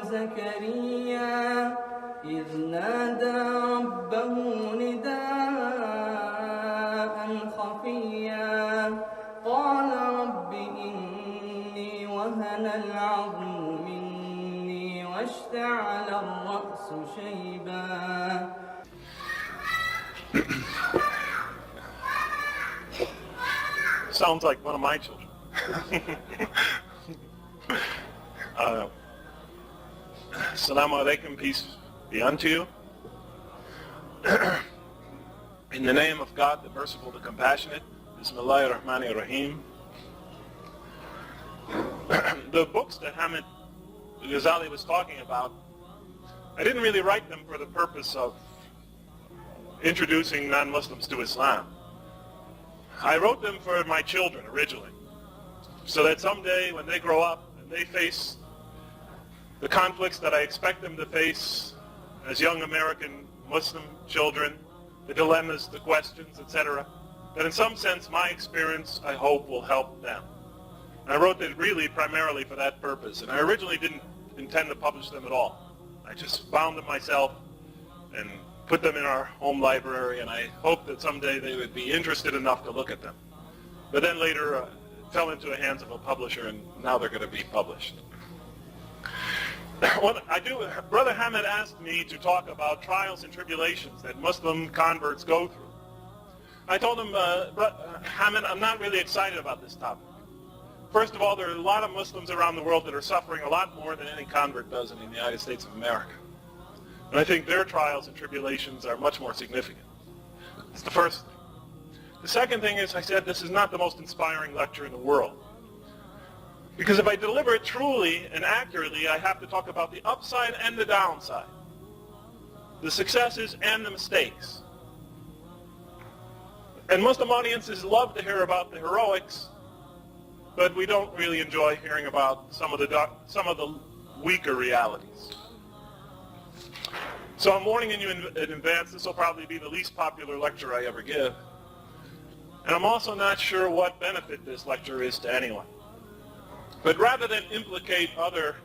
زكريا إذ نادى ربه نداء خفيا قال رب إني وهن العظم مني واشتعل الرأس شيبا. Sounds like one of my children. Assalamu alaikum, peace be unto you. In the name of God, the merciful, the compassionate, Bismillahir Rahmanir Rahim. The books that Hamid Ghazali was talking about, I didn't really write them for the purpose of introducing non-Muslims to Islam. I wrote them for my children originally, so that someday when they grow up and they face the conflicts that I expect them to face as young American Muslim children, the dilemmas, the questions, etc., that in some sense my experience, I hope, will help them. And I wrote it really primarily for that purpose, and I originally didn't intend to publish them at all. I just found them myself and put them in our home library, and I hoped that someday they would be interested enough to look at them. But then later it fell into the hands of a publisher, and now they're going to be published. Brother Hamid asked me to talk about trials and tribulations that Muslim converts go through. I told him, Hamid, I'm not really excited about this topic. First of all, there are a lot of Muslims around the world that are suffering a lot more than any convert does in the United States of America. And I think their trials and tribulations are much more significant. That's the first thing. The second thing is, I said, this is not the most inspiring lecture in the world. Because if I deliver it truly and accurately, I have to talk about the upside and the downside, the successes and the mistakes. And Muslim audiences love to hear about the heroics, but we don't really enjoy hearing about some of the weaker realities. So I'm warning you in advance, this will probably be the least popular lecture I ever give. And I'm also not sure what benefit this lecture is to anyone. But rather than implicate other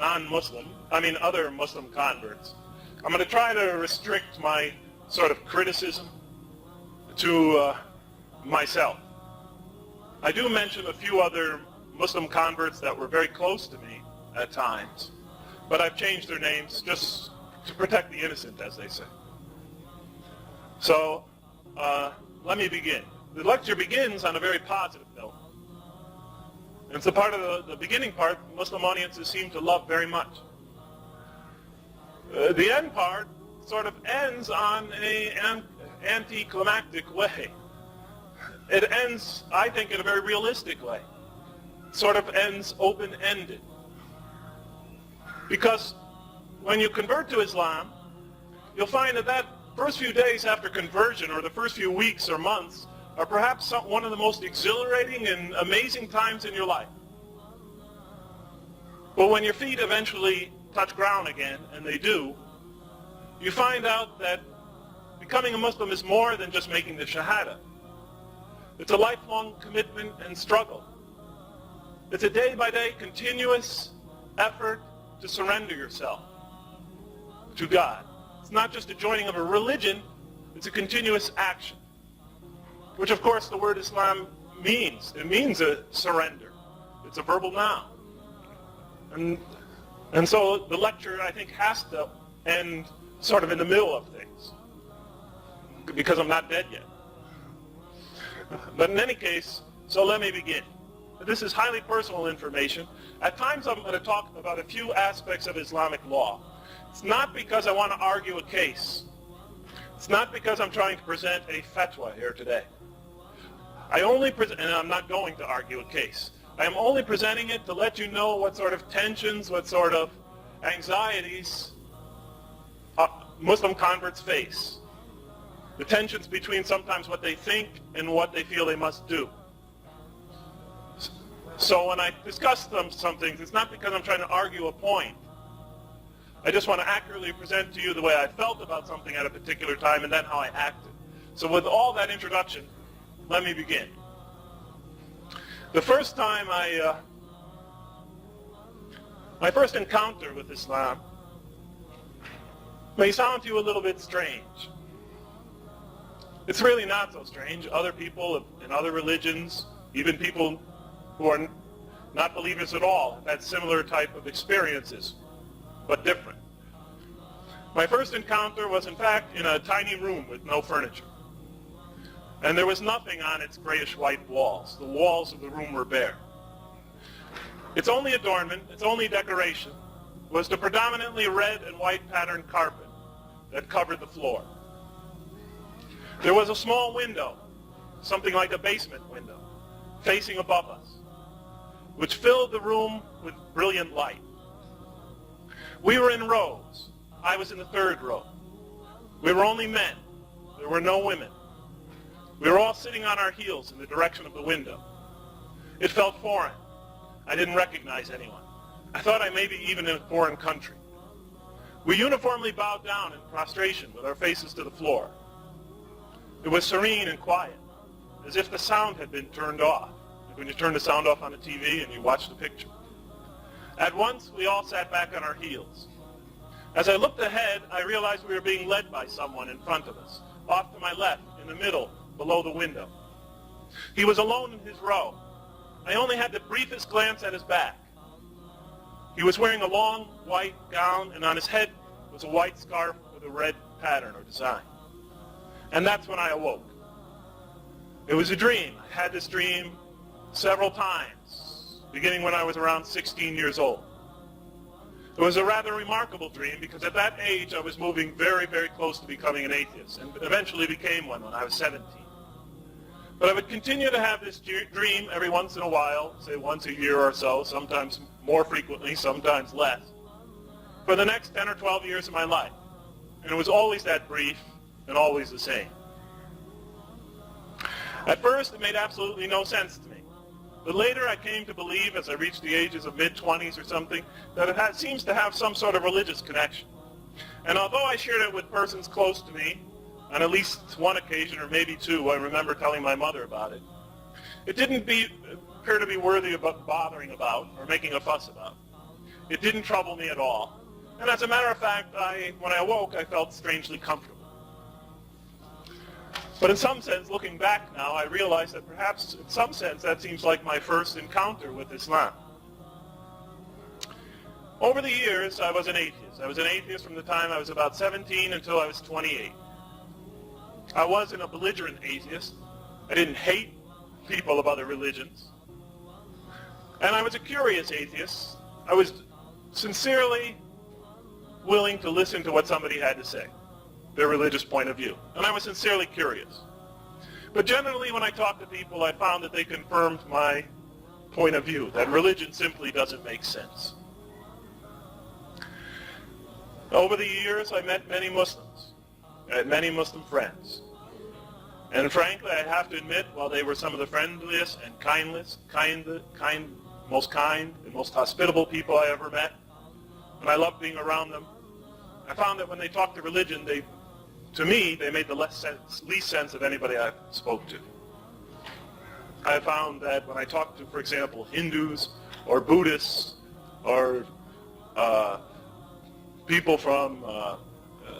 other Muslim converts, I'm going to try to restrict my sort of criticism to myself. I do mention a few other Muslim converts that were very close to me at times, but I've changed their names just to protect the innocent, as they say. So, let me begin. The lecture begins on a very positive note. And it's the part of the beginning part Muslim audiences seem to love very much. The end part sort of ends on an anticlimactic way. It ends, I think, in a very realistic way. It sort of ends open-ended. Because when you convert to Islam, you'll find that first few days after conversion, or the first few weeks or months, are perhaps one of the most exhilarating and amazing times in your life. But when your feet eventually touch ground again, and they do, you find out that becoming a Muslim is more than just making the Shahada. It's a lifelong commitment and struggle. It's a day-by-day continuous effort to surrender yourself to God. It's not just a joining of a religion, it's a continuous action. Which of course the word Islam means. It means a surrender. It's a verbal noun. And so the lecture, I think, has to end sort of in the middle of things. Because I'm not dead yet. But in any case, so let me begin. This is highly personal information. At times I'm going to talk about a few aspects of Islamic law. It's not because I want to argue a case. It's not because I'm trying to present a fatwa here today. And I'm not going to argue a case. I am only presenting it to let you know what sort of tensions, what sort of anxieties Muslim converts face. The tensions between sometimes what they think and what they feel they must do. So when I discuss some things, it's not because I'm trying to argue a point. I just want to accurately present to you the way I felt about something at a particular time and then how I acted. So with all that introduction, let me begin. The first time My first encounter with Islam may sound to you a little bit strange. It's really not so strange. Other people in other religions, even people who are not believers at all, have had similar type of experiences, but different. My first encounter was, in fact, in a tiny room with no furniture. And there was nothing on its grayish-white walls. The walls of the room were bare. Its only adornment, its only decoration, was the predominantly red and white patterned carpet that covered the floor. There was a small window, something like a basement window, facing above us, which filled the room with brilliant light. We were in rows. I was in the third row. We were only men. There were no women. We were all sitting on our heels in the direction of the window. It felt foreign. I didn't recognize anyone. I thought I may be even in a foreign country. We uniformly bowed down in prostration with our faces to the floor. It was serene and quiet, as if the sound had been turned off, like when you turn the sound off on a TV and you watch the picture. At once, we all sat back on our heels. As I looked ahead, I realized we were being led by someone in front of us, off to my left, in the middle, below the window. He was alone in his row. I only had the briefest glance at his back. He was wearing a long white gown, and on his head was a white scarf with a red pattern or design. And that's when I awoke. It was a dream. I had this dream several times, beginning when I was around 16 years old. It was a rather remarkable dream because at that age I was moving very, very close to becoming an atheist, and eventually became one when I was 17. But I would continue to have this dream every once in a while, say once a year or so, sometimes more frequently, sometimes less, for the next 10 or 12 years of my life. And it was always that brief and always the same. At first, it made absolutely no sense to me. But later I came to believe, as I reached the ages of mid-20s or something, that it seems to have some sort of religious connection. And although I shared it with persons close to me, on at least one occasion, or maybe two, I remember telling my mother about it, it didn't appear to be worthy of bothering about or making a fuss about. It didn't trouble me at all. And as a matter of fact, when I awoke, I felt strangely comfortable. But in some sense, looking back now, I realize that perhaps in some sense that seems like my first encounter with Islam. Over the years, I was an atheist. I was an atheist from the time I was about 17 until I was 28. I wasn't a belligerent atheist. I didn't hate people of other religions. And I was a curious atheist. I was sincerely willing to listen to what somebody had to say, their religious point of view. And I was sincerely curious. But generally, when I talked to people, I found that they confirmed my point of view, that religion simply doesn't make sense. Over the years, I met many Muslims. I had many Muslim friends. And frankly, I have to admit, while they were some of the friendliest and most kind and most hospitable people I ever met, and I loved being around them, I found that when they talked to religion, to me, they made the least sense of anybody I spoke to. I found that when I talked to, for example, Hindus or Buddhists or people from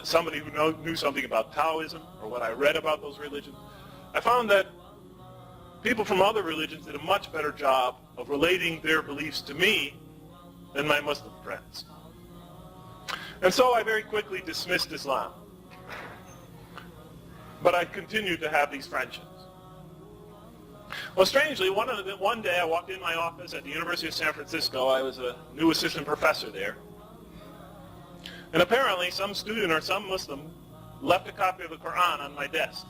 somebody who knew something about Taoism or what I read about those religions, I found that people from other religions did a much better job of relating their beliefs to me than my Muslim friends. And so I very quickly dismissed Islam. But I continued to have these friendships. Well, strangely, one day I walked in my office at the University of San Francisco. I was a new assistant professor there. And apparently some student or some Muslim left a copy of the Quran on my desk.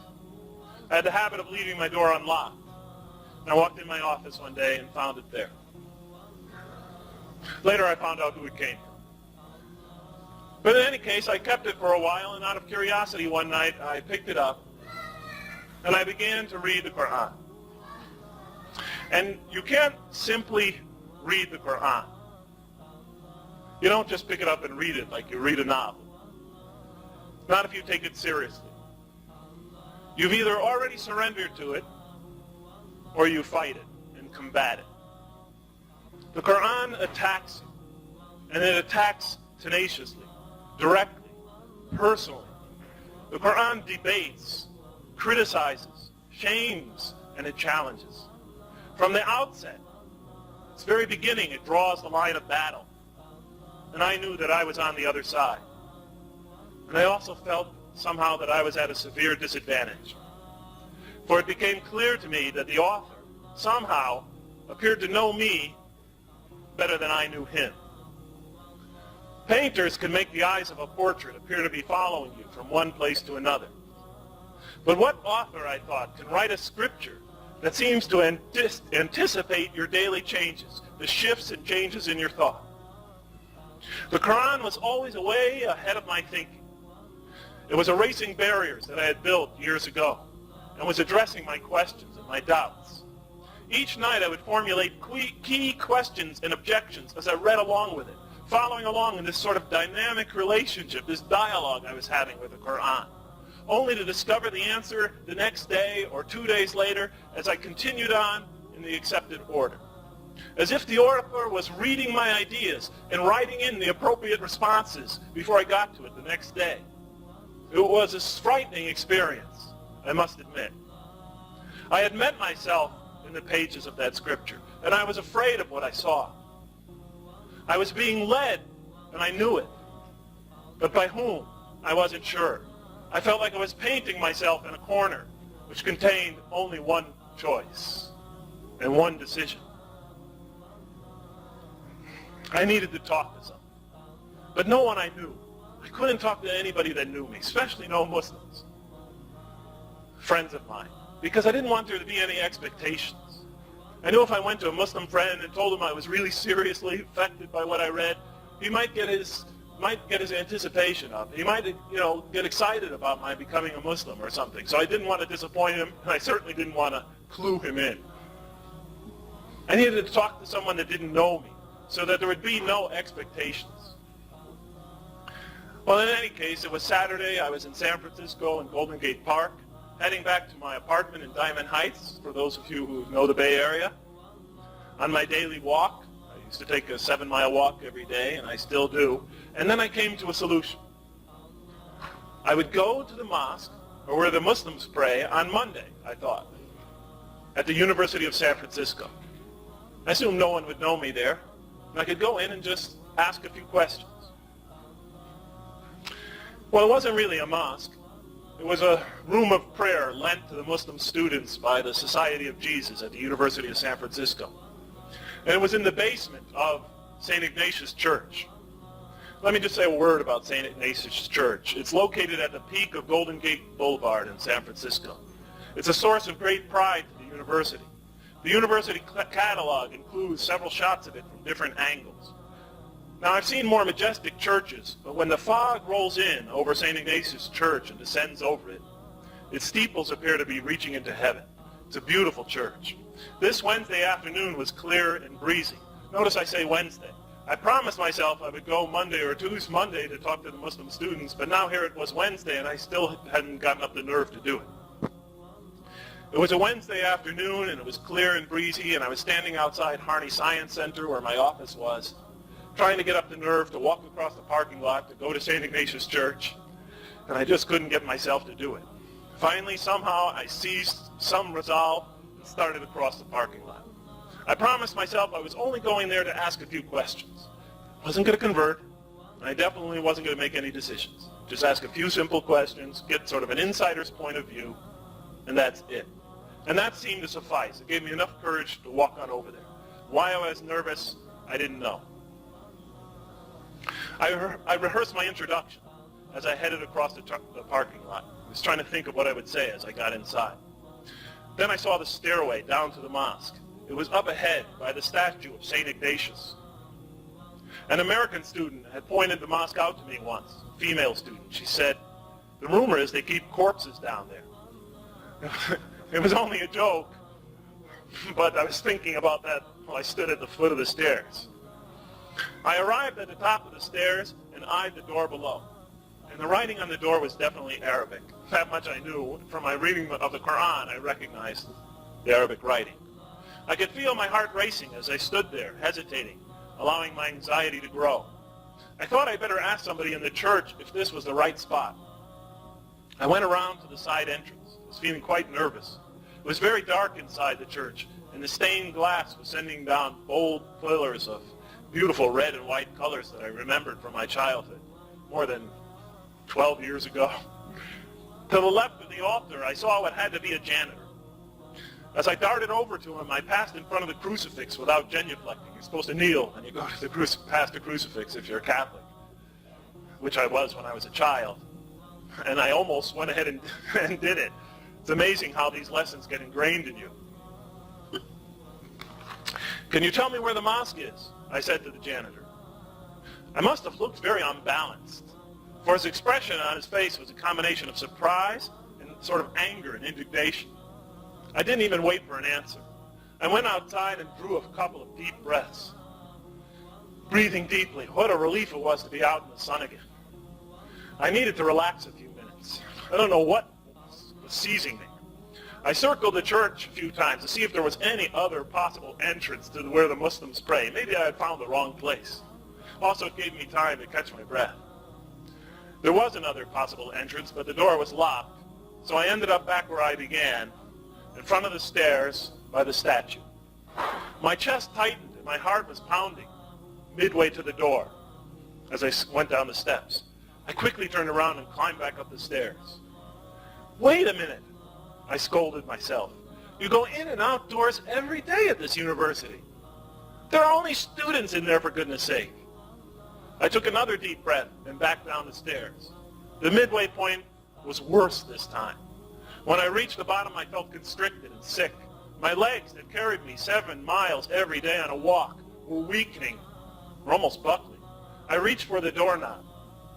I had the habit of leaving my door unlocked. And I walked in my office one day and found it there. Later I found out who it came from. But in any case, I kept it for a while, and out of curiosity one night, I picked it up, and I began to read the Quran. And you can't simply read the Quran. You don't just pick it up and read it like you read a novel. Not if you take it seriously. You've either already surrendered to it, or you fight it and combat it. The Quran attacks you and it attacks tenaciously, directly, personally. The Quran debates, criticizes, shames, and it challenges. From the outset, its very beginning, it draws the line of battle. And I knew that I was on the other side. And I also felt somehow that I was at a severe disadvantage. For it became clear to me that the author somehow appeared to know me better than I knew him. Painters can make the eyes of a portrait appear to be following you from one place to another. But what author, I thought, can write a scripture that seems to anticipate your daily changes, the shifts and changes in your thought? The Quran was always way ahead of my thinking. It was erasing barriers that I had built years ago and was addressing my questions and my doubts. Each night I would formulate key questions and objections as I read along with it, following along in this sort of dynamic relationship, this dialogue I was having with the Quran, only to discover the answer the next day or 2 days later as I continued on in the accepted order. As if the author was reading my ideas and writing in the appropriate responses before I got to it the next day. It was a frightening experience, I must admit. I had met myself in the pages of that scripture, and I was afraid of what I saw. I was being led, and I knew it. But by whom? I wasn't sure. I felt like I was painting myself in a corner, which contained only one choice and one decision. I needed to talk to someone, but no one I knew. I couldn't talk to anybody that knew me, especially no Muslims, friends of mine, because I didn't want there to be any expectations. I knew if I went to a Muslim friend and told him I was really seriously affected by what I read, he might get his anticipation up. He might, get excited about my becoming a Muslim or something. So I didn't want to disappoint him, and I certainly didn't want to clue him in. I needed to talk to someone that didn't know me, so that there would be no expectations. Well, in any case, it was Saturday. I was in San Francisco in Golden Gate Park, heading back to my apartment in Diamond Heights, for those of you who know the Bay Area. On my daily walk, I used to take a 7-mile walk every day, and I still do. And then I came to a solution. I would go to the mosque, or where the Muslims pray, on Monday, I thought, at the University of San Francisco. I assumed no one would know me there, and I could go in and just ask a few questions. Well, it wasn't really a mosque. It was a room of prayer lent to the Muslim students by the Society of Jesus at the University of San Francisco. And it was in the basement of St. Ignatius Church. Let me just say a word about St. Ignatius Church. It's located at the peak of Golden Gate Boulevard in San Francisco. It's a source of great pride to the university. The university catalog includes several shots of it from different angles. Now, I've seen more majestic churches, but when the fog rolls in over St. Ignatius Church and descends over it, its steeples appear to be reaching into heaven. It's a beautiful church. This Wednesday afternoon was clear and breezy. Notice I say Wednesday. I promised myself I would go Monday or Tuesday, Monday to talk to the Muslim students, but now here it was Wednesday and I still hadn't gotten up the nerve to do it. It was a Wednesday afternoon and it was clear and breezy, and I was standing outside Harney Science Center where my office was, trying to get up the nerve to walk across the parking lot to go to St. Ignatius Church, and I just couldn't get myself to do it. Finally, somehow, I seized some resolve and started across the parking lot. I promised myself I was only going there to ask a few questions. I wasn't going to convert, and I definitely wasn't going to make any decisions. Just ask a few simple questions, get sort of an insider's point of view, and that's it. And that seemed to suffice. It gave me enough courage to walk on over there. Why I was nervous, I didn't know. I rehearsed my introduction as I headed across the parking lot. I was trying to think of what I would say as I got inside. Then I saw the stairway down to the mosque. It was up ahead by the statue of St. Ignatius. An American student had pointed the mosque out to me once, a female student. She said, "The rumor is they keep corpses down there." It was only a joke, but I was thinking about that while I stood at the foot of the stairs. I arrived at the top of the stairs and eyed the door below. And the writing on the door was definitely Arabic. That much I knew. From my reading of the Quran, I recognized the Arabic writing. I could feel my heart racing as I stood there, hesitating, allowing my anxiety to grow. I thought I'd better ask somebody in the church if this was the right spot. I went around to the side entrance. I was feeling quite nervous. It was very dark inside the church, and the stained glass was sending down bold pillars of beautiful red and white colors that I remembered from my childhood, more than 12 years ago. To the left of the altar, I saw what had to be a janitor. As I darted over to him, I passed in front of the crucifix without genuflecting. You're supposed to kneel when you go to past the crucifix if you're a Catholic, which I was when I was a child. And I almost went ahead and did it. It's amazing how these lessons get ingrained in you. Can you tell me where the mosque is? I said to the janitor. I must have looked very unbalanced, for his expression on his face was a combination of surprise and sort of anger and indignation. I didn't even wait for an answer. I went outside and drew a couple of deep breaths. Breathing deeply, what a relief it was to be out in the sun again. I needed to relax a few minutes. I don't know what was seizing me. I circled the church a few times to see if there was any other possible entrance to where the Muslims pray. Maybe I had found the wrong place. Also, it gave me time to catch my breath. There was another possible entrance, but the door was locked, so I ended up back where I began, in front of the stairs by the statue. My chest tightened and my heart was pounding midway to the door as I went down the steps. I quickly turned around and climbed back up the stairs. Wait a minute, I scolded myself. You go in and out doors every day at this university. There are only students in there, for goodness sake. I took another deep breath and backed down the stairs. The midway point was worse this time. When I reached the bottom, I felt constricted and sick. My legs that carried me 7 miles every day on a walk were weakening, were almost buckling. I reached for the doorknob.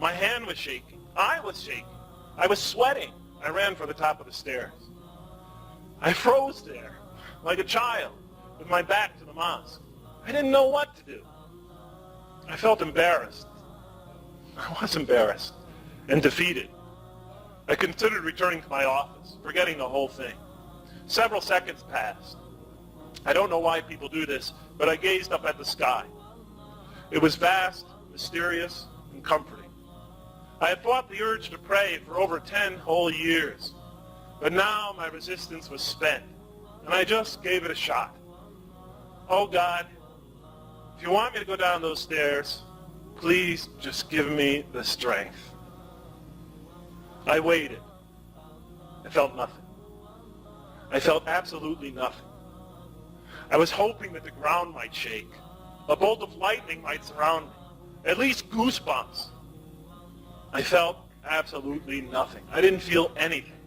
My hand was shaking. I was shaking. I was sweating. I ran for the top of the stairs. I froze there, like a child, with my back to the mosque. I didn't know what to do. I felt embarrassed. I was embarrassed and defeated. I considered returning to my office, forgetting the whole thing. Several seconds passed. I don't know why people do this, but I gazed up at the sky. It was vast, mysterious, and comforting. I had fought the urge to pray for over 10 whole years, but now my resistance was spent, and I just gave it a shot. Oh God, if you want me to go down those stairs, please just give me the strength. I waited. I felt nothing. I felt absolutely nothing. I was hoping that the ground might shake. A bolt of lightning might surround me. At least goosebumps. I felt absolutely nothing. I didn't feel anything.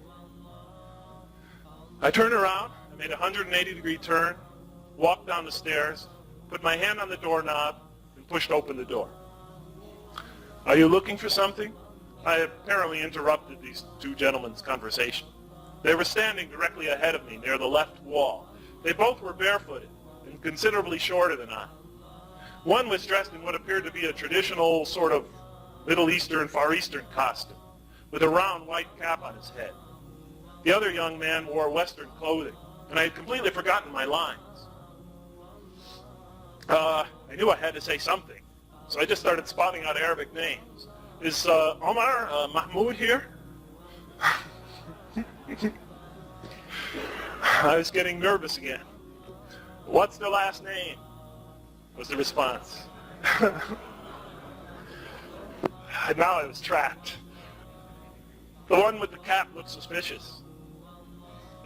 I turned around, I made a 180-degree turn, walked down the stairs, put my hand on the doorknob, and pushed open the door. Are you looking for something? I apparently interrupted these two gentlemen's conversation. They were standing directly ahead of me near the left wall. They both were barefooted and considerably shorter than I. One was dressed in what appeared to be a traditional sort of Middle Eastern, Far Eastern costume with a round white cap on his head. The other young man wore Western clothing, and I had completely forgotten my lines. I knew I had to say something, so I just started spouting out Arabic names. Is Omar Mahmoud here? I was getting nervous again. What's the last name? Was the response. And now I was trapped. The one with the cap looked suspicious.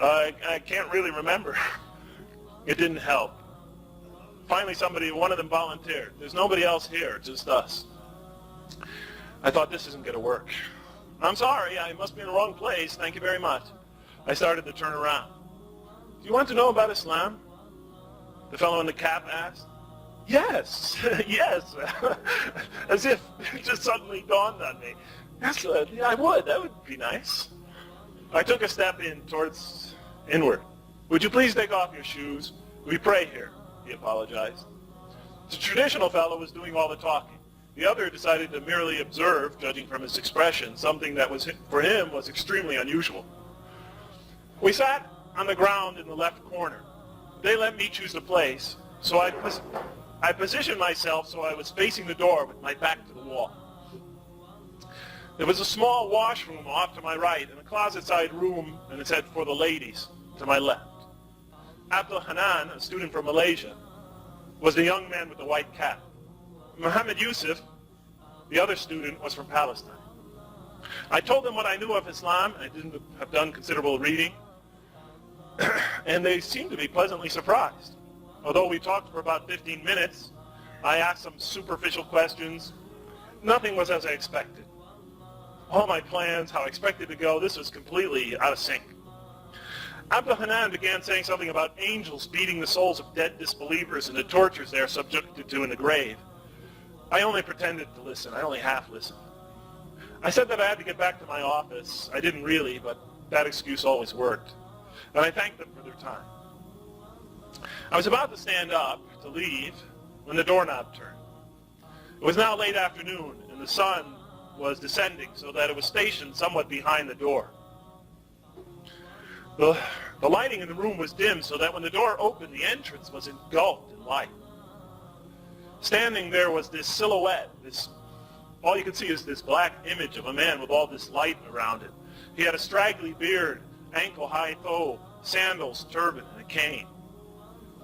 I can't really remember. It didn't help. Finally one of them volunteered. There's nobody else here, just us. I thought, this isn't going to work. I'm sorry, I must be in the wrong place. Thank you very much. I started to turn around. Do you want to know about Islam? The fellow in the cap asked. Yes, yes. As if it just suddenly dawned on me. Yes, yeah, I would. That would be nice. I took a step towards inward. Would you please take off your shoes? We pray here, he apologized. The traditional fellow was doing all the talking. The other decided to merely observe, judging from his expression, something that was for him was extremely unusual. We sat on the ground in the left corner. They let me choose the place, so I positioned myself so I was facing the door with my back to the wall. There was a small washroom off to my right and a closet-side room, and it said, for the ladies, to my left. Abdul Hanan, a student from Malaysia, was the young man with the white cap. Muhammad Yusuf, the other student, was from Palestine. I told them what I knew of Islam. I didn't have done considerable reading. And they seemed to be pleasantly surprised. Although we talked for about 15 minutes, I asked some superficial questions. Nothing was as I expected. All my plans, how I expected to go, this was completely out of sync. Abdul Hanan began saying something about angels beating the souls of dead disbelievers and the tortures they are subjected to in the grave. I only pretended to listen. I only half listened. I said that I had to get back to my office. I didn't really, but that excuse always worked. And I thanked them for their time. I was about to stand up to leave when the doorknob turned. It was now late afternoon, and the sun was descending so that it was stationed somewhat behind the door. The lighting in the room was dim so that when the door opened, the entrance was engulfed in light. Standing there was this silhouette, all you could see is this black image of a man with all this light around it. He had a straggly beard, ankle-high thobe, sandals, turban, and a cane.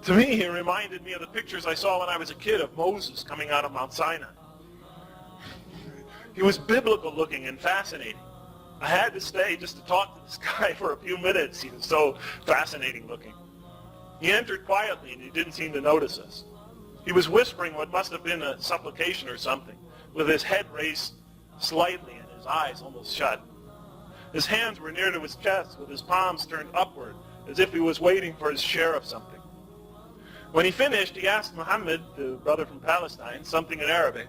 To me, he reminded me of the pictures I saw when I was a kid of Moses coming out of Mount Sinai. He was biblical looking and fascinating. I had to stay just to talk to this guy for a few minutes. He was so fascinating looking. He entered quietly and he didn't seem to notice us. He was whispering what must have been a supplication or something, with his head raised slightly and his eyes almost shut. His hands were near to his chest with his palms turned upward as if he was waiting for his share of something. When he finished, he asked Muhammad, the brother from Palestine, something in Arabic,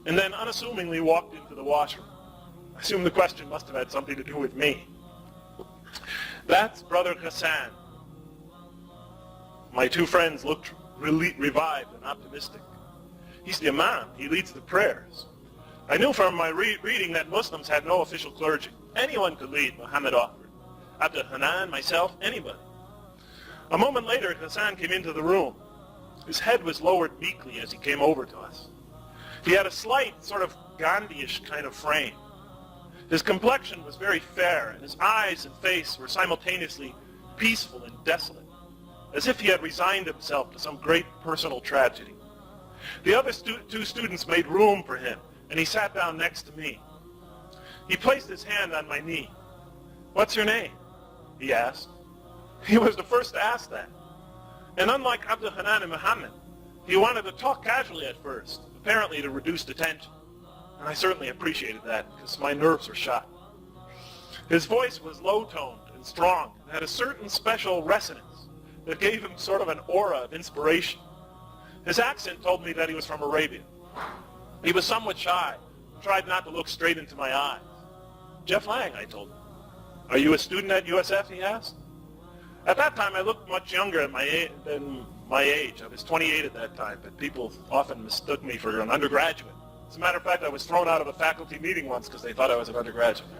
and then unassumingly walked into the washroom. I assume the question must have had something to do with me. That's Brother Hassan. My two friends looked revived and optimistic. He's the imam. He leads the prayers. I knew from my reading that Muslims had no official clergy. Anyone could lead, Muhammad offered. Abdul Hanan, myself, anybody. A moment later, Hassan came into the room. His head was lowered meekly as he came over to us. He had a slight, sort of Gandhi-ish kind of frame. His complexion was very fair, and his eyes and face were simultaneously peaceful and desolate, as if he had resigned himself to some great personal tragedy. The other two students made room for him, and he sat down next to me. He placed his hand on my knee. "What's your name?" he asked. He was the first to ask that. And unlike Abdul Hanan and Muhammad, he wanted to talk casually at first, apparently to reduce the tension. And I certainly appreciated that, because my nerves were shot. His voice was low-toned and strong, and had a certain special resonance that gave him sort of an aura of inspiration. His accent told me that he was from Arabia. He was somewhat shy, and tried not to look straight into my eyes. "Jeff Lang," I told him. "Are you a student at USF?" he asked. At that time, I looked much younger than my age. I was 28 at that time, but people often mistook me for an undergraduate. As a matter of fact, I was thrown out of a faculty meeting once because they thought I was an undergraduate.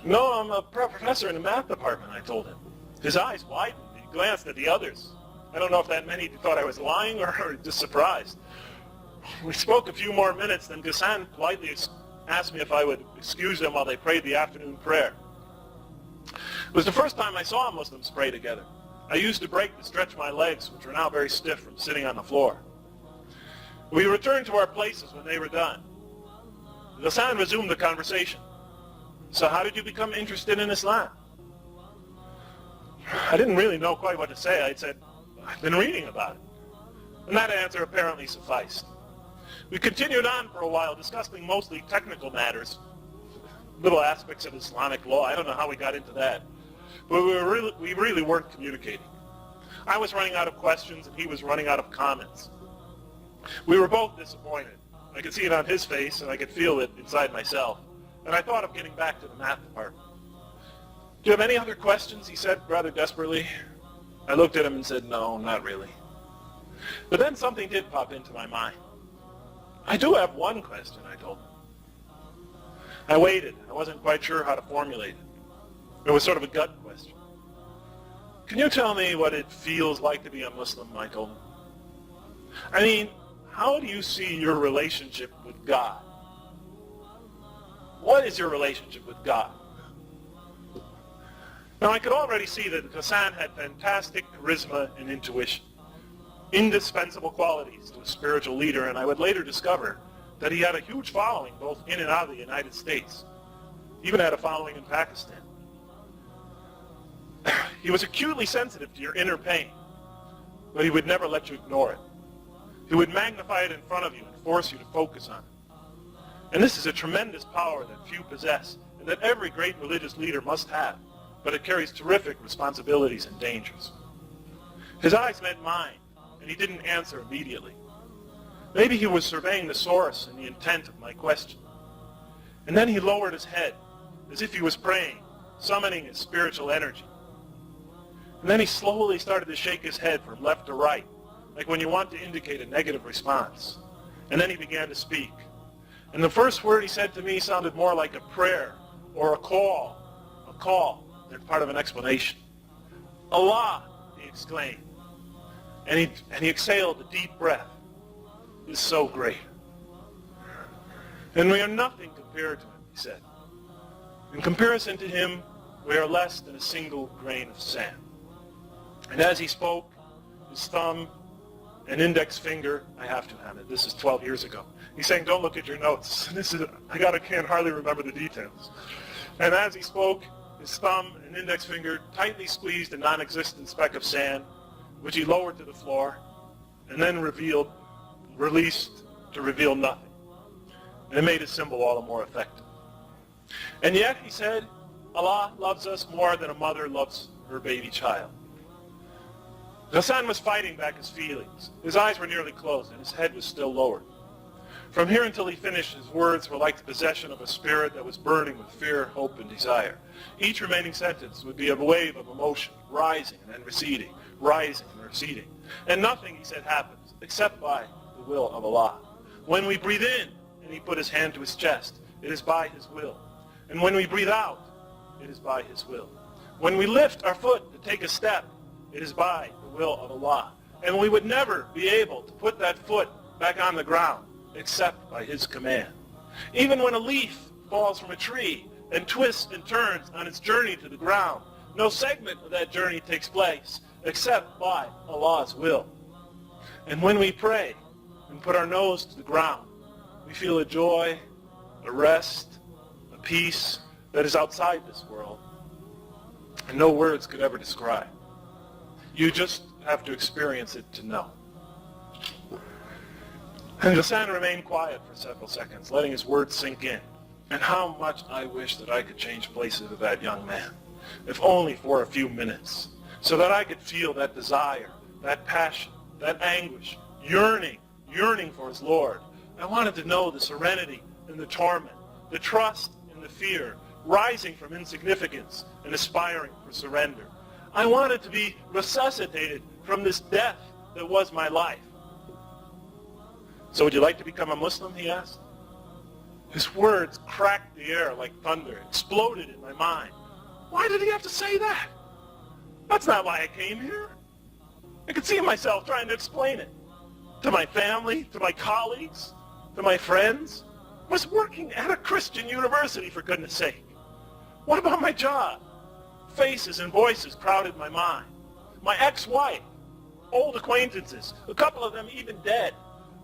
"No, I'm a professor in the math department," I told him. His eyes widened. He glanced at the others. I don't know if that meant he thought I was lying or just surprised. We spoke a few more minutes, then Ghassan politely asked me if I would excuse them while they prayed the afternoon prayer. It was the first time I saw Muslims pray together. I used a break to stretch my legs, which were now very stiff from sitting on the floor. We returned to our places when they were done. Ghassan resumed the conversation. "So how did you become interested in Islam?" I didn't really know quite what to say. I said, "I've been reading about it." And that answer apparently sufficed. We continued on for a while, discussing mostly technical matters, little aspects of Islamic law. I don't know how we got into that. But we really weren't communicating. I was running out of questions and he was running out of comments. We were both disappointed. I could see it on his face and I could feel it inside myself. And I thought of getting back to the math department. "Do you have any other questions?" he said rather desperately. I looked at him and said, "No, not really." But then something did pop into my mind. "I do have one question," I told him. I waited. I wasn't quite sure how to formulate it. It was sort of a gut question. "Can you tell me what it feels like to be a Muslim?" I told him. "I mean, how do you see your relationship with God? What is your relationship with God? Now, I could already see that Hassan had fantastic charisma and intuition, indispensable qualities to a spiritual leader, and I would later discover that he had a huge following both in and out of the United States. He even had a following in Pakistan. He was acutely sensitive to your inner pain, but he would never let you ignore it. He would magnify it in front of you and force you to focus on it. And this is a tremendous power that few possess, and that every great religious leader must have, but it carries terrific responsibilities and dangers. His eyes met mine, and he didn't answer immediately. Maybe he was surveying the source and the intent of my question. And then he lowered his head, as if he was praying, summoning his spiritual energy. And then he slowly started to shake his head from left to right, like when you want to indicate a negative response. And then he began to speak. And the first word he said to me sounded more like a prayer or a call than part of an explanation. Allah, he exclaimed. And he exhaled a deep breath. Is so great. And we are nothing compared to him, he said. In comparison to him, we are less than a single grain of sand. And as he spoke, his thumb and index finger, I have to have it, this is 12 years ago. He's saying, don't look at your notes. I can't hardly remember the details. And as he spoke, his thumb and index finger tightly squeezed a non-existent speck of sand, which he lowered to the floor, and then released to reveal nothing. And it made his symbol all the more effective. And yet, he said, Allah loves us more than a mother loves her baby child. Hassan was fighting back his feelings. His eyes were nearly closed, and his head was still lowered. From here until he finished, his words were like the possession of a spirit that was burning with fear, hope, and desire. Each remaining sentence would be a wave of emotion, rising and then receding, rising and receding. And nothing, he said, happens except by the will of Allah. When we breathe in, and he put his hand to his chest, it is by his will. And when we breathe out, it is by his will. When we lift our foot to take a step, it is by the will of Allah. And we would never be able to put that foot back on the ground except by his command. Even when a leaf falls from a tree and twists and turns on its journey to the ground, no segment of that journey takes place except by Allah's will. And when we pray and put our nose to the ground, we feel a joy, a rest, a peace that is outside this world, and no words could ever describe. You just have to experience it to know. And Hassan remained quiet for several seconds, letting his words sink in. And how much I wish that I could change places with that young man, if only for a few minutes, so that I could feel that desire, that passion, that anguish, yearning for his Lord. I wanted to know the serenity and the torment, the trust and the fear, rising from insignificance and aspiring for surrender. I wanted to be resuscitated from this death that was my life. So would you like to become a Muslim, he asked. His words cracked the air like thunder, exploded in my mind. Why did he have to say that? That's not why I came here. I could see myself trying to explain it. To my family, to my colleagues, to my friends. I was working at a Christian university, for goodness sake. What about my job? Faces and voices crowded my mind. My ex-wife, old acquaintances, a couple of them even dead.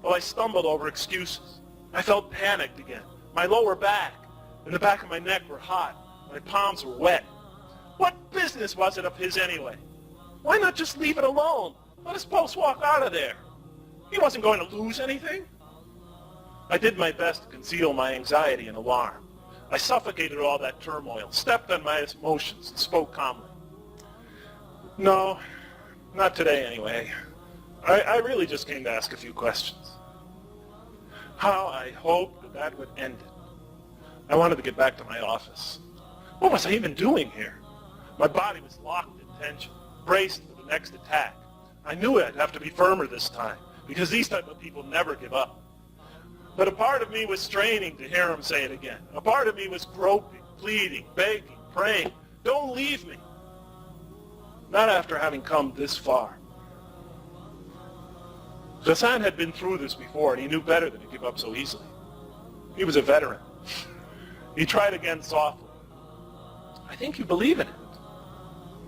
Well, I stumbled over excuses. I felt panicked again. My lower back and the back of my neck were hot. My palms were wet. What business was it of his anyway? Why not just leave it alone? Let us both walk out of there. He wasn't going to lose anything. I did my best to conceal my anxiety and alarm. I suffocated all that turmoil, stepped on my emotions, and spoke calmly. No, not today anyway. I really just came to ask a few questions. How I hoped that would end it. I wanted to get back to my office. What was I even doing here? My body was locked in tension, braced for the next attack. I knew I'd have to be firmer this time, because these type of people never give up. But a part of me was straining to hear him say it again. A part of me was groping, pleading, begging, praying. Don't leave me. Not after having come this far. Ghassan had been through this before, and he knew better than to give up so easily. He was a veteran. He tried again softly. I think you believe in it.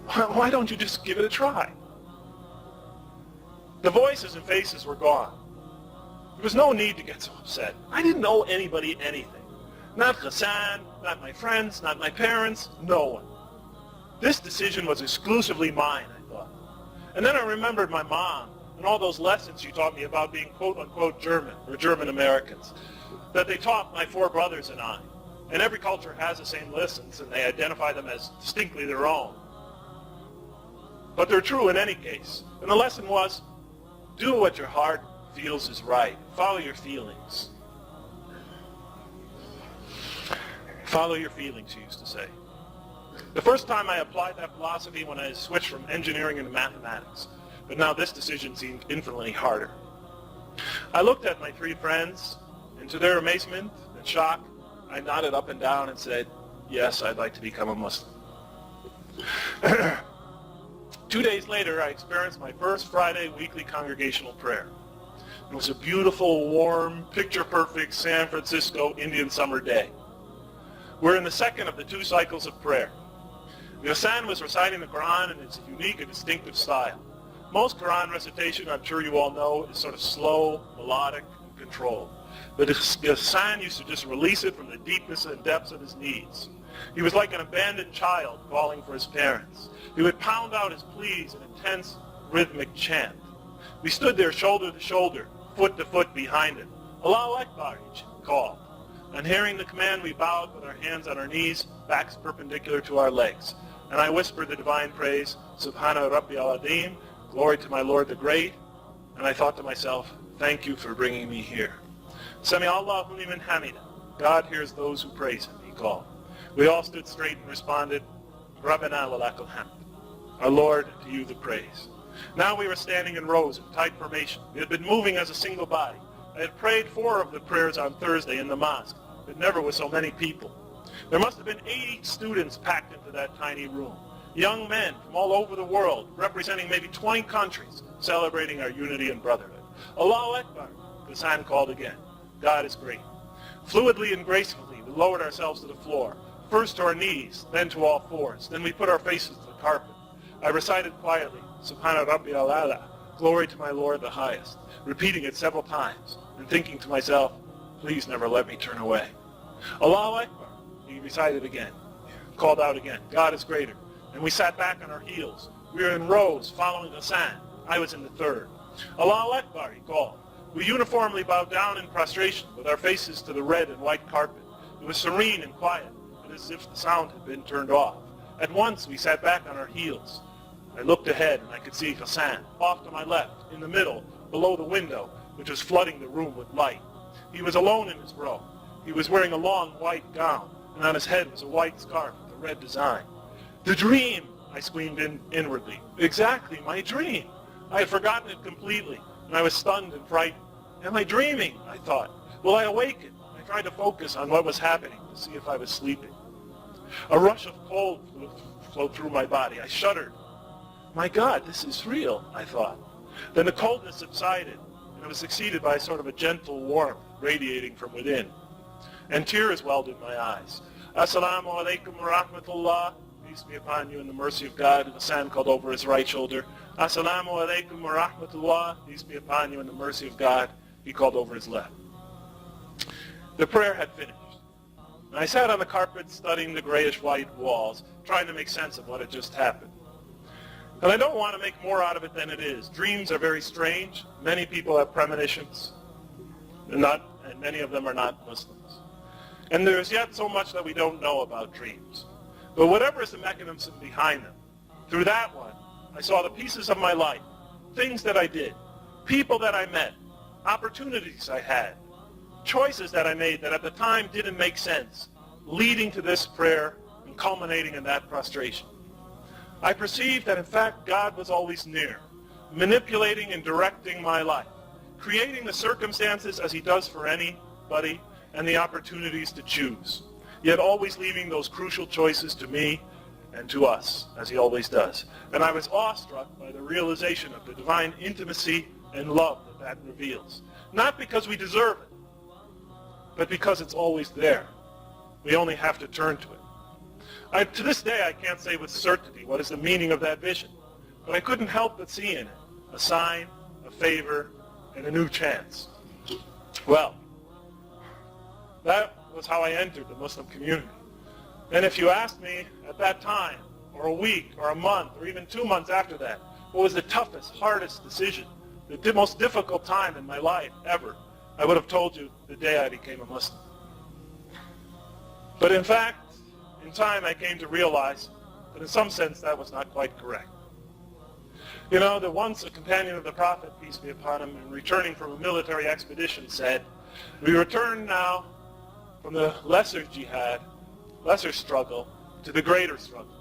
Why don't you just give it a try? The voices and faces were gone. There was no need to get so upset. I didn't owe anybody anything. Not Ghassan, not my friends, not my parents, no one. This decision was exclusively mine, I thought. And then I remembered my mom and all those lessons she taught me about being quote-unquote German, or German Americans, that they taught my 4 brothers and I. And every culture has the same lessons, and they identify them as distinctly their own. But they're true in any case. And the lesson was, do what your heart feels is right. Follow your feelings. Follow your feelings, he used to say. The first time I applied that philosophy when I switched from engineering into mathematics. But now this decision seemed infinitely harder. I looked at my 3 friends, and to their amazement and shock, I nodded up and down and said, yes, I'd like to become a Muslim. 2 days later, I experienced my first Friday weekly congregational prayer. It was a beautiful, warm, picture-perfect San Francisco Indian summer day. We're in the second of the 2 cycles of prayer. Ghassan was reciting the Quran in its unique and distinctive style. Most Quran recitation, I'm sure you all know, is sort of slow, melodic, and controlled. But Ghassan used to just release it from the deepness and depths of his needs. He was like an abandoned child calling for his parents. He would pound out his pleas in intense, rhythmic chant. We stood there shoulder to shoulder, foot to foot behind him. Allahu Akbar, he called. On hearing the command, we bowed with our hands on our knees, backs perpendicular to our legs. And I whispered the divine praise, Subhana Rabbi al-Adim, glory to my Lord the Great. And I thought to myself, thank you for bringing me here. Sami Allahu liman hamida. God hears those who praise him, he called. We all stood straight and responded, Rabbana wa lakal hamd. Our Lord, to you the praise. Now we were standing in rows in tight formation. We had been moving as a single body. I had prayed 4 of the prayers on Thursday in the mosque, but never with so many people. There must have been 80 students packed into that tiny room. Young men from all over the world, representing maybe 20 countries, celebrating our unity and brotherhood. Allahu Akbar, Ghassan called again. God is great. Fluidly and gracefully, we lowered ourselves to the floor, first to our knees, then to all 4s. Then we put our faces to the carpet. I recited quietly, Subhana Rabbi al-Ala, glory to my Lord the highest, repeating it several times and thinking to myself, please never let me turn away. Allahu Akbar, he recited again, called out again, God is greater. And we sat back on our heels. We were in rows following Ghassan. I was in the 3rd. Allahu Akbar, he called. We uniformly bowed down in prostration with our faces to the red and white carpet. It was serene and quiet, and as if the sound had been turned off. At once we sat back on our heels. I looked ahead and I could see Ghassan, off to my left, in the middle, below the window, which was flooding the room with light. He was alone in his row. He was wearing a long white gown, and on his head was a white scarf with a red design. The dream, I screamed inwardly. Exactly, my dream. I had forgotten it completely, and I was stunned and frightened. Am I dreaming? I thought. Will I awaken? I tried to focus on what was happening to see if I was sleeping. A rush of cold flowed through my body. I shuddered. My God, this is real, I thought. Then the coldness subsided, and it was succeeded by sort of a gentle warmth radiating from within. And tears welled in my eyes. Assalamu alaikum wa rahmatullah. Peace be upon you and the mercy of God. Ghassan called over his right shoulder. Assalamu alaikum wa rahmatullah. Peace be upon you and the mercy of God. He called over his left. The prayer had finished. And I sat on the carpet studying the grayish-white walls, trying to make sense of what had just happened. And I don't want to make more out of it than it is. Dreams are very strange. Many people have premonitions, and many of them are not Muslims. And there is yet so much that we don't know about dreams. But whatever is the mechanism behind them, through that one, I saw the pieces of my life, things that I did, people that I met, opportunities I had, choices that I made that at the time didn't make sense, leading to this prayer and culminating in that prostration. I perceived that in fact God was always near, manipulating and directing my life, creating the circumstances as he does for anybody and the opportunities to choose, yet always leaving those crucial choices to me and to us, as he always does. And I was awestruck by the realization of the divine intimacy and love that reveals. Not because we deserve it, but because it's always there. We only have to turn to it. To this day, I can't say with certainty what is the meaning of that vision, but I couldn't help but see in it a sign, a favor, and a new chance. Well, that was how I entered the Muslim community. And if you asked me at that time, or a week, or a month, or even 2 months after that, what was the toughest, hardest decision, the most difficult time in my life ever, I would have told you the day I became a Muslim. But in fact, in time I came to realize that in some sense that was not quite correct. You know, that once a companion of the Prophet, peace be upon him, in returning from a military expedition said, "We return now from the lesser jihad, lesser struggle, to the greater struggle."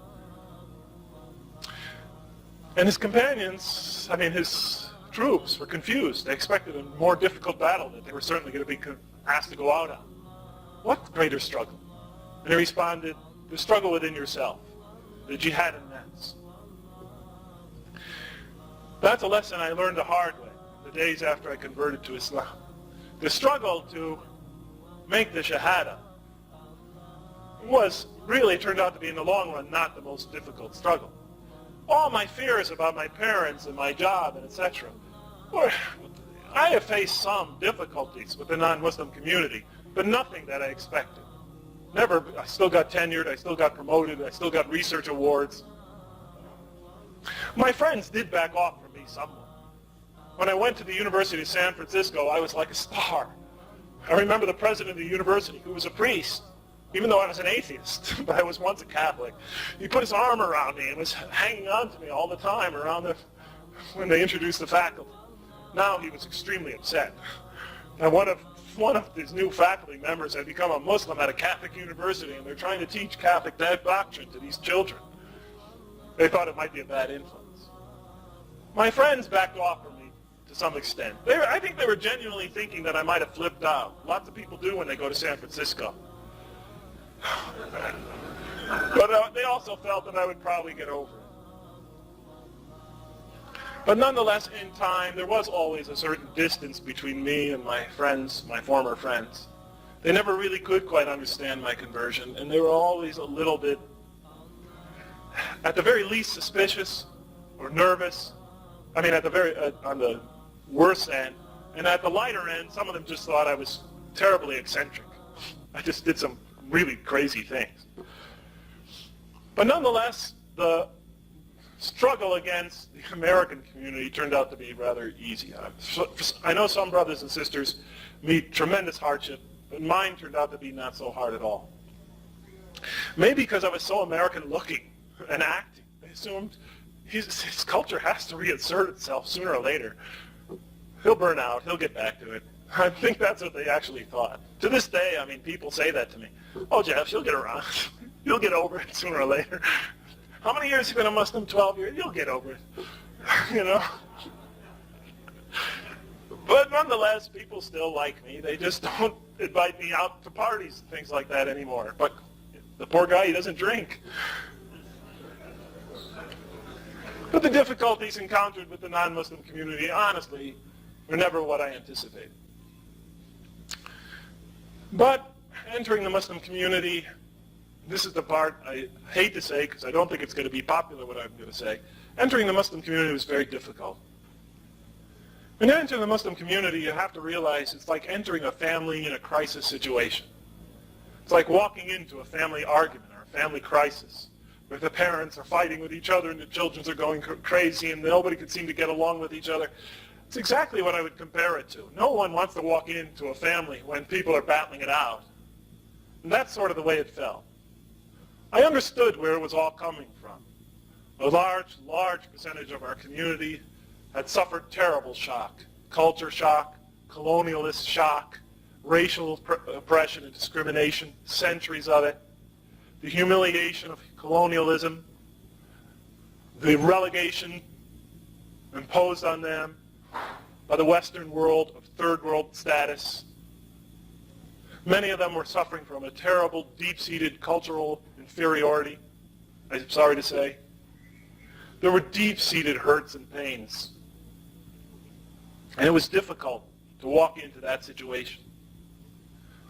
And his companions, his troops were confused. They expected a more difficult battle that they were certainly going to be asked to go out on. What greater struggle? And he responded, the struggle within yourself, the jihad in nafs. That's a lesson I learned the hard way, the days after I converted to Islam. The struggle to make the shahada turned out to be in the long run not the most difficult struggle. All my fears about my parents and my job and etc. I have faced some difficulties with the non-Muslim community, but nothing that I expected. I still got tenured, I still got promoted, I still got research awards. My friends did back off from me somewhat. When I went to the University of San Francisco, I was like a star. I remember the president of the university, who was a priest, even though I was an atheist, but I was once a Catholic. He put his arm around me and was hanging on to me all the time when they introduced the faculty. Now he was extremely upset. And one of his new faculty members had become a Muslim at a Catholic university, and they're trying to teach Catholic doctrine to these children. They thought it might be a bad influence. My friends backed off from me to some extent. I think they were genuinely thinking that I might have flipped out. Lots of people do when they go to San Francisco. But they also felt that I would probably get over it. But nonetheless, in time, there was always a certain distance between me and my friends, my former friends. They never really could quite understand my conversion, and they were always a little bit, at the very least, suspicious or nervous. On the worse end. And at the lighter end, some of them just thought I was terribly eccentric. I just did some really crazy things. But nonetheless, the struggle against the American community turned out to be rather easy. I know some brothers and sisters meet tremendous hardship, but mine turned out to be not so hard at all. Maybe because I was so American looking and acting. I assumed his culture has to reassert itself sooner or later. He'll burn out. He'll get back to it. I think that's what they actually thought. To this day, people say that to me. "Oh, Jeff, you'll get around. You'll get over it sooner or later. How many years have you been a Muslim? 12 years? You'll get over it." You know? But nonetheless, people still like me. They just don't invite me out to parties and things like that anymore. But the poor guy, he doesn't drink. But the difficulties encountered with the non-Muslim community, honestly, were never what I anticipated. But entering the Muslim community, this is the part I hate to say because I don't think it's going to be popular what I'm going to say. Entering the Muslim community was very difficult. When you enter the Muslim community, you have to realize it's like entering a family in a crisis situation. It's like walking into a family argument or a family crisis where the parents are fighting with each other and the children are going crazy and nobody can seem to get along with each other. It's exactly what I would compare it to. No one wants to walk into a family when people are battling it out. And that's sort of the way it felt. I understood where it was all coming from. A large percentage of our community had suffered terrible shock. Culture shock, colonialist shock, racial oppression and discrimination, centuries of it, the humiliation of colonialism, the relegation imposed on them by the Western world of third world status. Many of them were suffering from a terrible, deep-seated cultural inferiority, I'm sorry to say. There were deep-seated hurts and pains. And it was difficult to walk into that situation.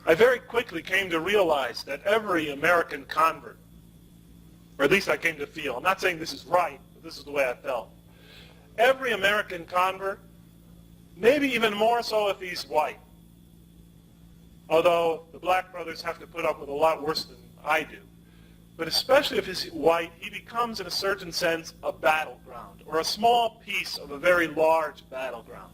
I very quickly came to realize that every American convert, or at least I came to feel, I'm not saying this is right, but this is the way I felt. Every American convert, maybe even more so if he's white, although the black brothers have to put up with a lot worse than I do, but especially if he's white, he becomes in a certain sense a battleground, or a small piece of a very large battleground,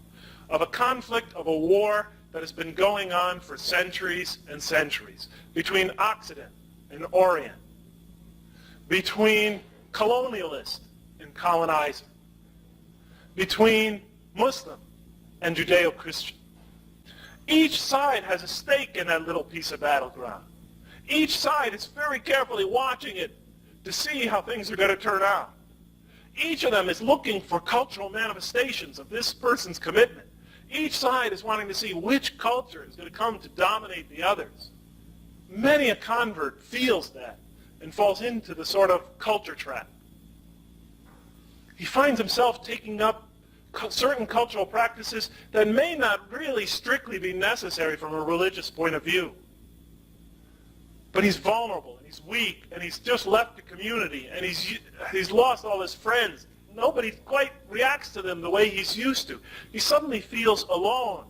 of a conflict, of a war that has been going on for centuries and centuries, between Occident and Orient, between colonialist and colonizer, between Muslim and Judeo-Christian. Each side has a stake in that little piece of battleground. Each side is very carefully watching it to see how things are going to turn out. Each of them is looking for cultural manifestations of this person's commitment. Each side is wanting to see which culture is going to come to dominate the others. Many a convert feels that and falls into the sort of culture trap. He finds himself taking up certain cultural practices that may not really strictly be necessary from a religious point of view. But he's vulnerable, and he's weak, and he's just left the community, and he's lost all his friends. Nobody quite reacts to them the way he's used to. He suddenly feels alone.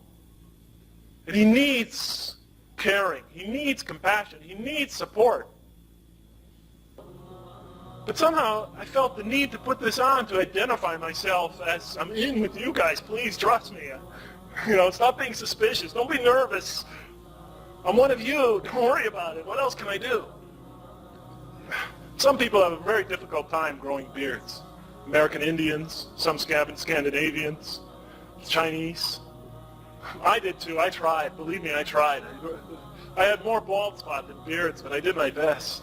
And he needs caring. He needs compassion. He needs support. But somehow I felt the need to put this on to identify myself as I'm in with you guys. Please trust me. Stop being suspicious. Don't be nervous. I'm one of you. Don't worry about it. What else can I do? Some people have a very difficult time growing beards. American Indians, some Scandinavians, Chinese. I did too. I tried. Believe me, I tried. I had more bald spot than beards, but I did my best.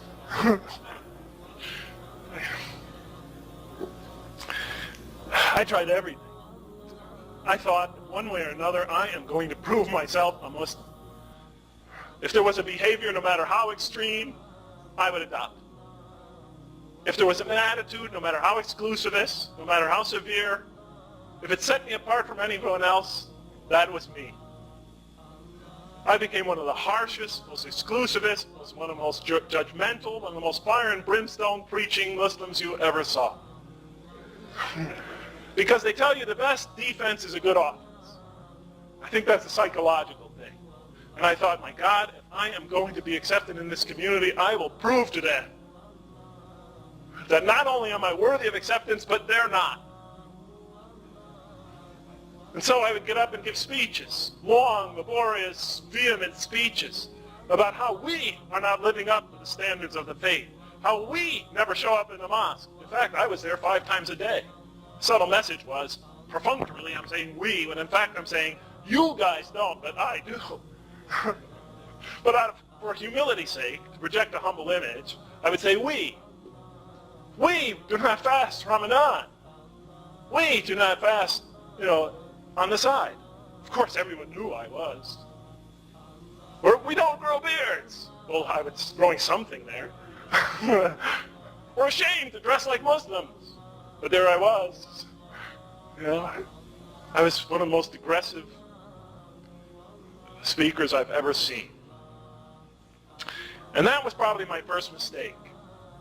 I tried everything. I thought, one way or another, I am going to prove myself a Muslim. If there was a behavior, no matter how extreme, I would adopt it. If there was an attitude, no matter how exclusivist, no matter how severe, if it set me apart from anyone else, that was me. I became one of the harshest, most exclusivist, one of the most judgmental, one of the most fire and brimstone preaching Muslims you ever saw. Because they tell you the best defense is a good offense. I think that's a psychological thing. And I thought, my God, if I am going to be accepted in this community, I will prove to them that not only am I worthy of acceptance, but they're not. And so I would get up and give speeches, long, laborious, vehement speeches about how we are not living up to the standards of the faith, how we never show up in the mosque. In fact, I was there 5 times a day. The subtle message was, perfunctorily, I'm saying we, when in fact I'm saying, you guys don't, but I do. But for humility's sake, to project a humble image, I would say we. We do not fast Ramadan. We do not fast, on the side. Of course, everyone knew I was. Or we don't grow beards. Well, I was growing something there. We're ashamed to dress like Muslims. But there I was. I was one of the most aggressive speakers I've ever seen. And that was probably my first mistake,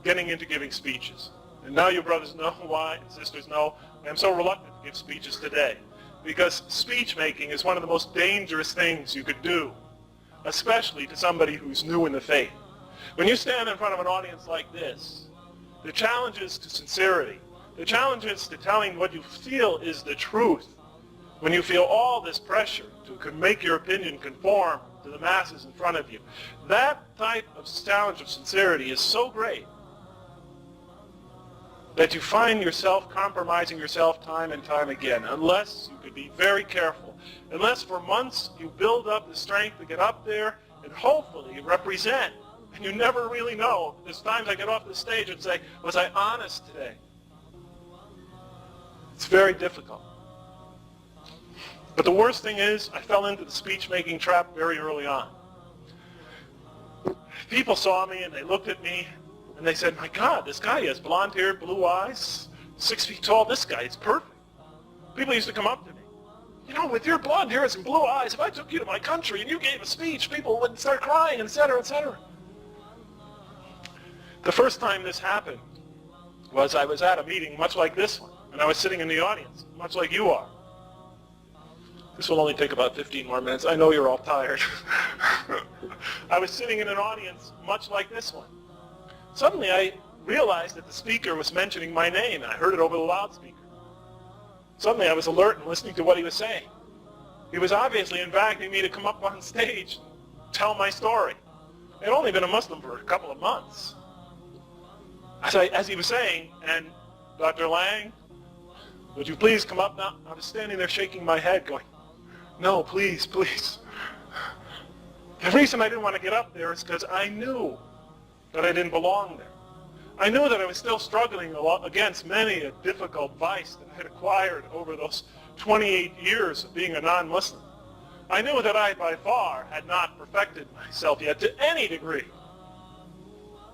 getting into giving speeches. And now you brothers know why, and sisters know, I'm so reluctant to give speeches today. Because speech making is one of the most dangerous things you could do, especially to somebody who's new in the faith. When you stand in front of an audience like this, the challenge is to sincerity. The challenge is to telling what you feel is the truth. When you feel all this pressure to make your opinion conform to the masses in front of you, that type of challenge of sincerity is so great that you find yourself compromising yourself time and time again, unless you could be very careful, unless for months you build up the strength to get up there and hopefully represent. And you never really know. There's times I get off the stage and say, was I honest today? It's very difficult. But the worst thing is, I fell into the speech-making trap very early on. People saw me and they looked at me and they said, my God, this guy has blonde hair, blue eyes, 6 feet tall. This guy is perfect. People used to come up to me. you know, with your blonde hairs and blue eyes, if I took you to my country and you gave a speech, people would start crying, etc., etc. The first time this happened was I was at a meeting much like this one, and I was sitting in the audience, much like you are. This will only take about 15 more minutes. I know you're all tired. I was sitting in an audience much like this one. Suddenly I realized that the speaker was mentioning my name, and I heard it over the loudspeaker. Suddenly I was alert and listening to what he was saying. He was obviously inviting me to come up on stage and tell my story. I had only been a Muslim for a couple of months. As he was saying, and Dr. Lang, would you please come up now? I was standing there shaking my head going, no, please, please. The reason I didn't want to get up there is because I knew that I didn't belong there. I knew that I was still struggling against many a difficult vice that I had acquired over those 28 years of being a non-Muslim. I knew that I, by far, had not perfected myself yet to any degree.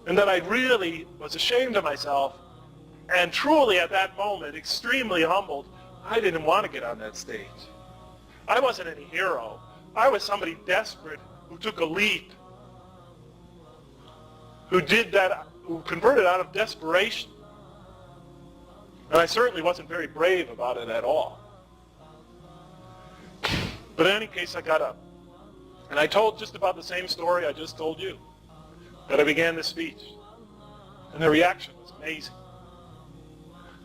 And that I really was ashamed of myself, and truly at that moment, extremely humbled. I didn't want to get on that stage. I wasn't any hero. I was somebody desperate who took a leap, who did that, who converted out of desperation. And I certainly wasn't very brave about it at all. But in any case, I got up. And I told just about the same story I just told you, that I began this speech. And the reaction was amazing.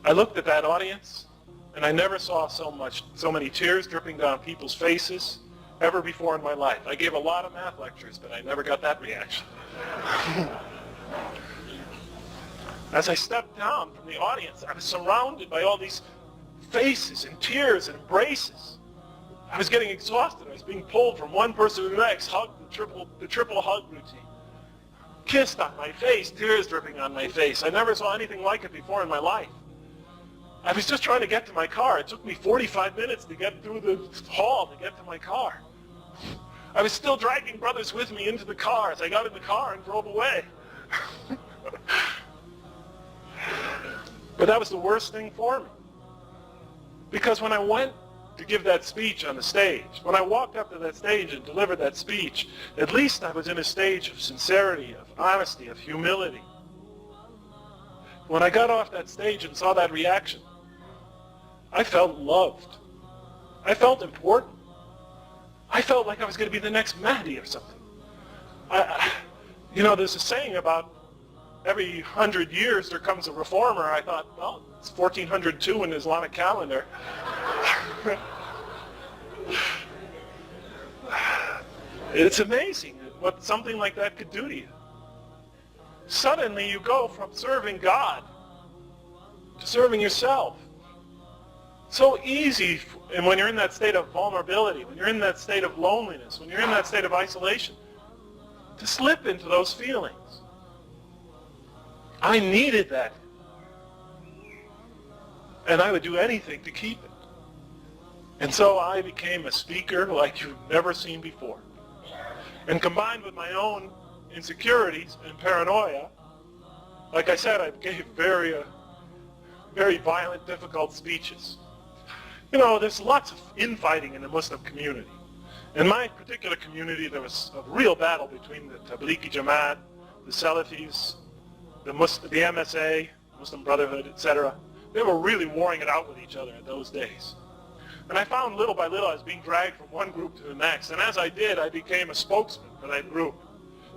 I looked at that audience, and I never saw so many tears dripping down people's faces ever before in my life. I gave a lot of math lectures, but I never got that reaction. As I stepped down from the audience, I was surrounded by all these faces and tears and embraces. I was getting exhausted. I was being pulled from one person to the next, hugged, the triple hug routine. Kissed on my face, tears dripping on my face. I never saw anything like it before in my life. I was just trying to get to my car. It took me 45 minutes to get through the hall to get to my car. I was still dragging brothers with me into the car as I got in the car and drove away. But that was the worst thing for me. Because when I went to give that speech on the stage, when I walked up to that stage and delivered that speech, at least I was in a stage of sincerity, of honesty, of humility. When I got off that stage and saw that reaction, I felt loved. I felt important. I felt like I was going to be the next Mahdi or something. There's a saying about every 100 years there comes a reformer. I thought, well, it's 1402 in the Islamic calendar. It's amazing what something like that could do to you. Suddenly you go from serving God to serving yourself. So easy, and when you're in that state of vulnerability, when you're in that state of loneliness, when you're in that state of isolation, to slip into those feelings. I needed that. And I would do anything to keep it. And so I became a speaker like you've never seen before. And combined with my own insecurities and paranoia, like I said, I gave very violent, difficult speeches. There's lots of infighting in the Muslim community. In my particular community, there was a real battle between the Tablighi Jamaat, the Salafis, the MSA, Muslim Brotherhood, etc. They were really warring it out with each other in those days. And I found little by little I was being dragged from one group to the next. And as I did, I became a spokesman for that group.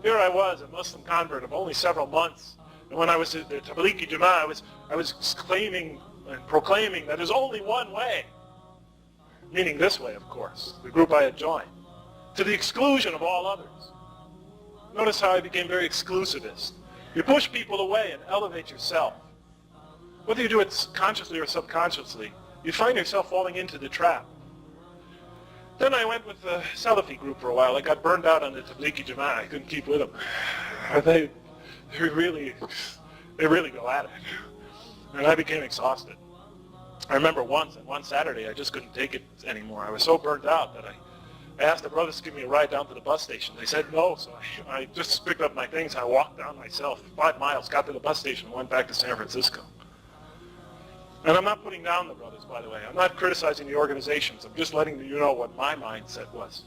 Here I was, a Muslim convert of only several months. And when I was at the Tablighi Jamaat, I was claiming and proclaiming that there's only one way. Meaning this way, of course, the group I had joined, to the exclusion of all others. Notice how I became very exclusivist. You push people away and elevate yourself. Whether you do it consciously or subconsciously, you find yourself falling into the trap. Then I went with the Salafi group for a while. I got burned out on the Tablighi Jamaat. I couldn't keep with them. They really go at it. And I became exhausted. I remember one Saturday, I just couldn't take it anymore. I was so burned out that I asked the brothers to give me a ride down to the bus station. They said no, so I just picked up my things. I walked down myself 5 miles, got to the bus station, and went back to San Francisco. And I'm not putting down the brothers, by the way. I'm not criticizing the organizations. I'm just letting you know what my mindset was.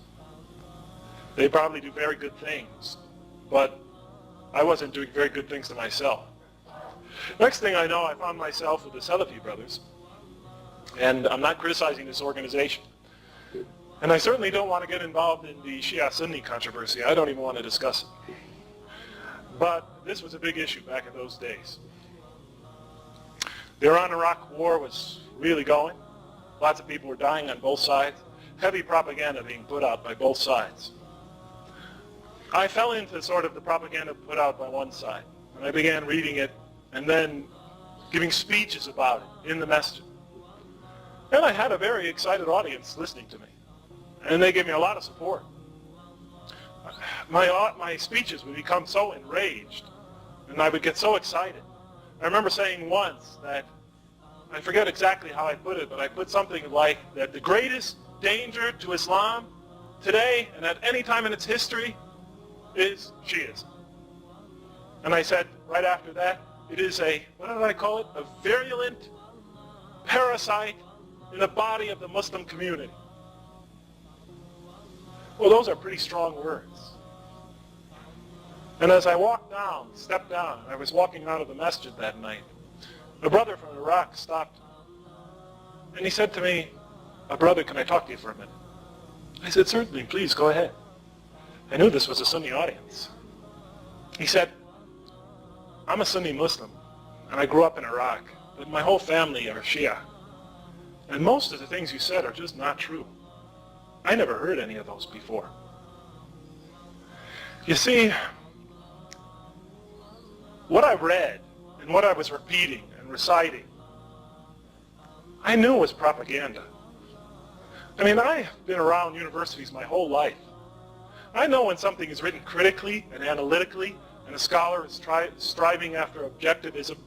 They probably do very good things, but I wasn't doing very good things to myself. Next thing I know, I found myself with the Salafi brothers, and I'm not criticizing this organization. And I certainly don't want to get involved in the Shia-Sunni controversy. I don't even want to discuss it. But this was a big issue back in those days. The Iran-Iraq war was really going. Lots of people were dying on both sides. Heavy propaganda being put out by both sides. I fell into sort of the propaganda put out by one side. And I began reading it and then giving speeches about it in the masjid. And I had a very excited audience listening to me. And they gave me a lot of support. My speeches would become so enraged, and I would get so excited. I remember saying once that, I forget exactly how I put it, but I put something like that the greatest danger to Islam today and at any time in its history is Shiism. And I said right after that, it is what did I call it? A virulent parasite in the body of the Muslim community. Well, those are pretty strong words. And as I stepped down, I was walking out of the masjid that night, a brother from Iraq stopped, and he said to me, "Brother, can I talk to you for a minute?" I said, "Certainly, please, go ahead." I knew this was a Sunni audience. He said, "I'm a Sunni Muslim, and I grew up in Iraq, but my whole family are Shia. And most of the things you said are just not true. I never heard any of those before." You see, what I read and what I was repeating and reciting, I knew was propaganda. I mean, I've been around universities my whole life. I know when something is written critically and analytically, and a scholar is striving after objectivism.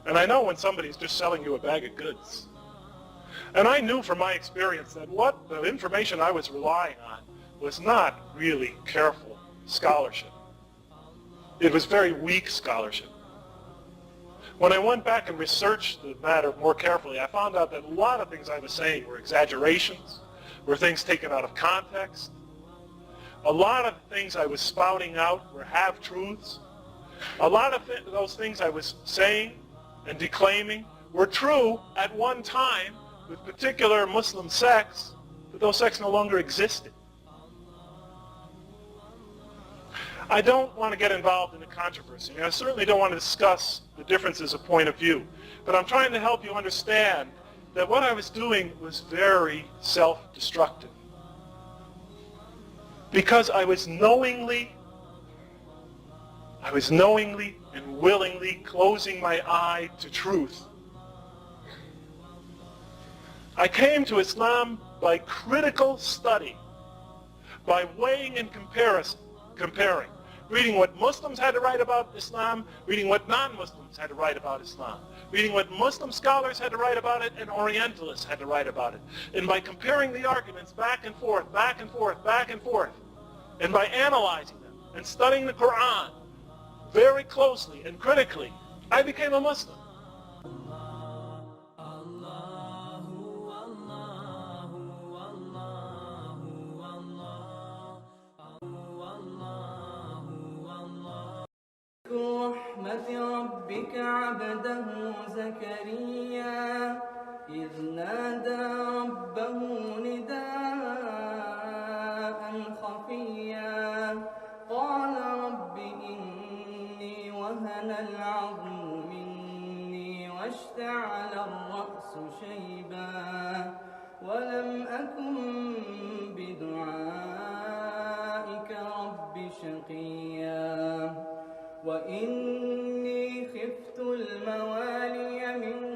And I know when somebody's just selling you a bag of goods. And I knew from my experience that what the information I was relying on was not really careful scholarship. It was very weak scholarship. When I went back and researched the matter more carefully, I found out that a lot of things I was saying were exaggerations, were things taken out of context. A lot of things I was spouting out were half-truths. A lot of those things I was saying and declaiming were true at one time with particular Muslim sects, but those sects no longer existed. I don't want to get involved in the controversy. I certainly don't want to discuss the differences of point of view, but I'm trying to help you understand that what I was doing was very self-destructive. Because I was knowingly and willingly closing my eye to truth. I came to Islam by critical study, by weighing and comparing, reading what Muslims had to write about Islam, reading what non-Muslims had to write about Islam, reading what Muslim scholars had to write about it and Orientalists had to write about it. And by comparing the arguments back and forth, back and forth, back and forth, and by analyzing them and studying the Quran very closely and critically, I became a Muslim. رحمة ربك عبده زكريا إذ نادى ربه نداء خفيا قال رب إني وهن العظم مني واشتعل الرأس شيبا ولم أكن بدعائك رب شقيا وإني خفت الموالي من